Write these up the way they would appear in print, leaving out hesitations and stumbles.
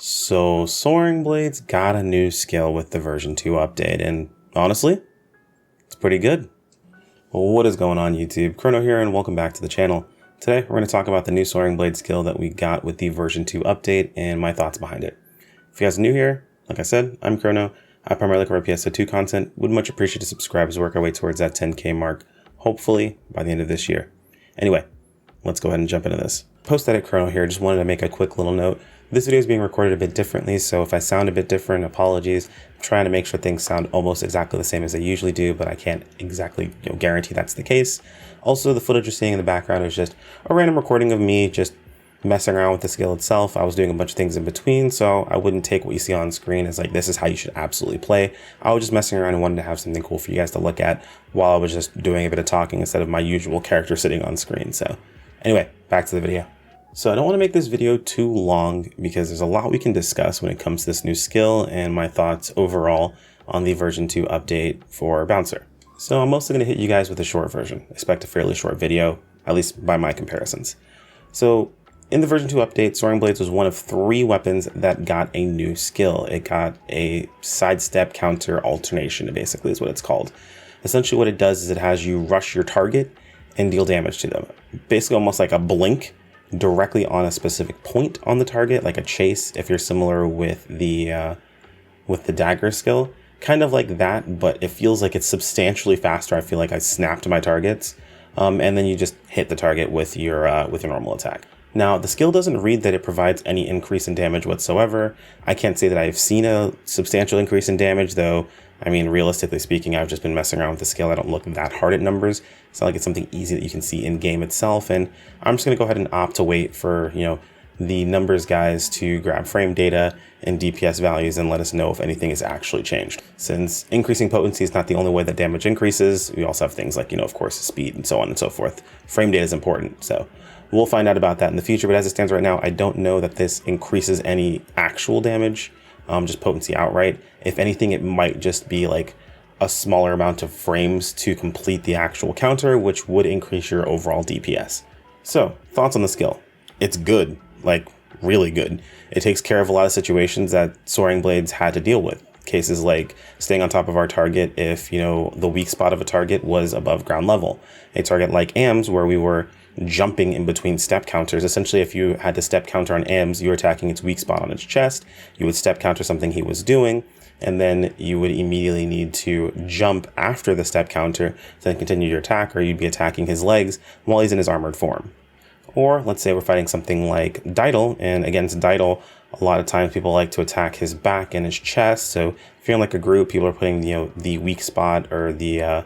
So Soaring Blades got a new skill with the version 2 update, and honestly, it's pretty good. Well, what is going on YouTube? Chrono here, and welcome back to the channel. Today, we're going to talk about the new Soaring Blades skill that we got with the version 2 update and my thoughts behind it. If you guys are new here, like I said, I'm Chrono. I primarily cover PSO2 content. Would much appreciate to subscribe as we work our way towards that 10K mark, hopefully by the end of this year. Anyway, let's go ahead and jump into this. Post-edit Chrono here, just wanted to make a quick little note. This video is being recorded a bit differently, so if I sound a bit different, apologies. I'm trying to make sure things sound almost exactly the same as they usually do, but I can't exactly guarantee that's the case. Also, the footage you're seeing in the background is just a random recording of me just messing around with the skill itself. I was doing a bunch of things in between, so I wouldn't take what you see on screen as like, this is how you should absolutely play. I was just messing around and wanted to have something cool for you guys to look at while I was just doing a bit of talking instead of my usual character sitting on screen. So anyway, back to the video. So I don't want to make this video too long because there's a lot we can discuss when it comes to this new skill and my thoughts overall on the version 2 update for Bouncer. So I'm mostly going to hit you guys with a short version. Expect a fairly short video, at least by my comparisons. So in the version 2 update, Soaring Blades was one of 3 weapons that got a new skill. It got a sidestep counter alternation, basically is what it's called. Essentially what it does is it has you rush your target and deal damage to them. Basically almost like a blink directly on a specific point on the target, like a chase, if you're similar with the dagger skill. Kind of like that, but it feels like it's substantially faster. I feel like I snapped my targets, and then you just hit the target with your normal attack. Now, the skill doesn't read that it provides any increase in damage whatsoever. I can't say that I've seen a substantial increase in damage, though. I mean, realistically speaking, I've just been messing around with the skill. I don't look that hard at numbers. It's not like it's something easy that you can see in game itself. And I'm just going to go ahead and opt to wait for, the numbers guys to grab frame data and DPS values and let us know if anything is actually changed. Since increasing potency is not the only way that damage increases, we also have things like, of course, speed and so on and so forth. Frame data is important. So we'll find out about that in the future. But as it stands right now, I don't know that this increases any actual damage. Just potency outright. If anything, it might just be like a smaller amount of frames to complete the actual counter, which would increase your overall DPS. So, thoughts on the skill. It's good, like really good. It takes care of a lot of situations that Soaring Blades had to deal with. Cases like staying on top of our target if, the weak spot of a target was above ground level. A target like AMS, where we were jumping in between step counters. Essentially, if you had to step counter on AMS, you were attacking its weak spot on its chest. You would step counter something he was doing, and then you would immediately need to jump after the step counter to then continue your attack, or you'd be attacking his legs while he's in his armored form. Or let's say we're fighting something like Didal, and against Didal, a lot of times people like to attack his back and his chest. So if you're in like a group, people are putting the weak spot or the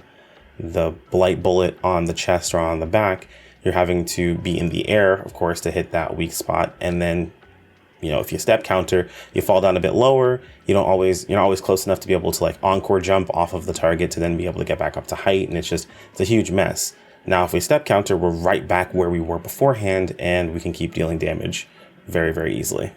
blight bullet on the chest or on the back. You're having to be in the air, of course, to hit that weak spot. And then, if you step counter, you fall down a bit lower. You're not always close enough to be able to like encore jump off of the target to then be able to get back up to height. And it's a huge mess. Now, if we step counter, we're right back where we were beforehand, and we can keep dealing damage very, very easily.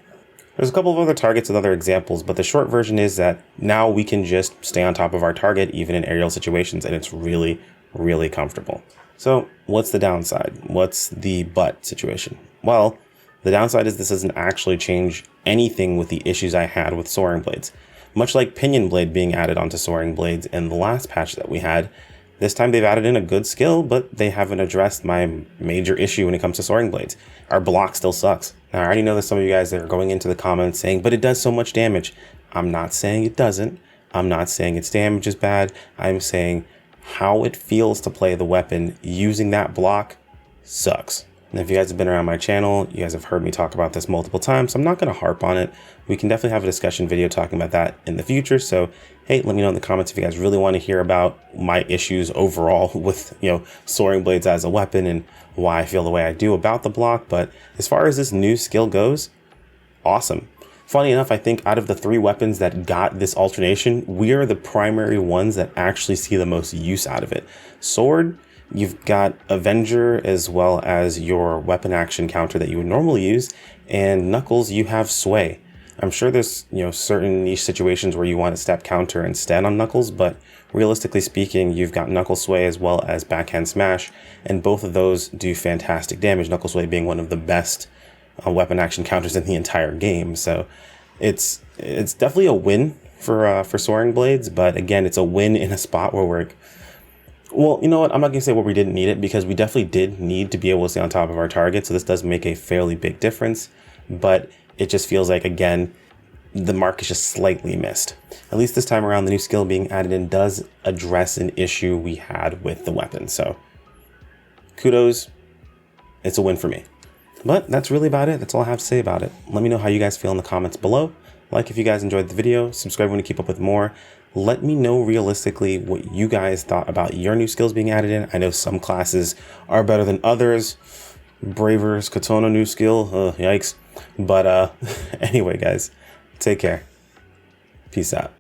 There's a couple of other targets and other examples, but the short version is that now we can just stay on top of our target, even in aerial situations, and it's really, really comfortable. So what's the downside? What's the but situation? Well, the downside is this doesn't actually change anything with the issues I had with Soaring Blades. Much like Pinion Blade being added onto Soaring Blades in the last patch that we had, this time they've added in a good skill, but they haven't addressed my major issue when it comes to Soaring Blades. Our block still sucks. Now, I already know that some of you guys that are going into the comments saying, but it does so much damage. I'm not saying it doesn't. I'm not saying its damage is bad. I'm saying how it feels to play the weapon using that block sucks. And if you guys have been around my channel, you guys have heard me talk about this multiple times, so I'm not going to harp on it. We can definitely have a discussion video talking about that in the future. So, hey, let me know in the comments if you guys really want to hear about my issues overall with, Soaring Blades as a weapon and why I feel the way I do about the block. But as far as this new skill goes, awesome. Funny enough, I think out of the 3 weapons that got this alternation, we are the primary ones that actually see the most use out of it. Sword, you've got Avenger as well as your weapon action counter that you would normally use, and Knuckles, you have Sway. I'm sure there's, certain niche situations where you want to step counter instead on Knuckles, but realistically speaking, you've got Knuckle Sway as well as Backhand Smash, and both of those do fantastic damage, Knuckle Sway being one of the best weapon action counters in the entire game. So it's definitely a win for Soaring Blades, but again, it's a win in a spot where we're, well, you know what? I'm not gonna say where we didn't need it, because we definitely did need to be able to stay on top of our target. So this does make a fairly big difference, but it just feels like, again, the mark is just slightly missed. At least this time around, the new skill being added in does address an issue we had with the weapon. So kudos, it's a win for me. But that's really about it. That's all I have to say about it. Let me know how you guys feel in the comments below. Like if you guys enjoyed the video, subscribe when you keep up with more. Let me know realistically what you guys thought about your new skills being added in. I know some classes are better than others. Braver's Katana new skill, yikes. But anyway, guys, take care. Peace out.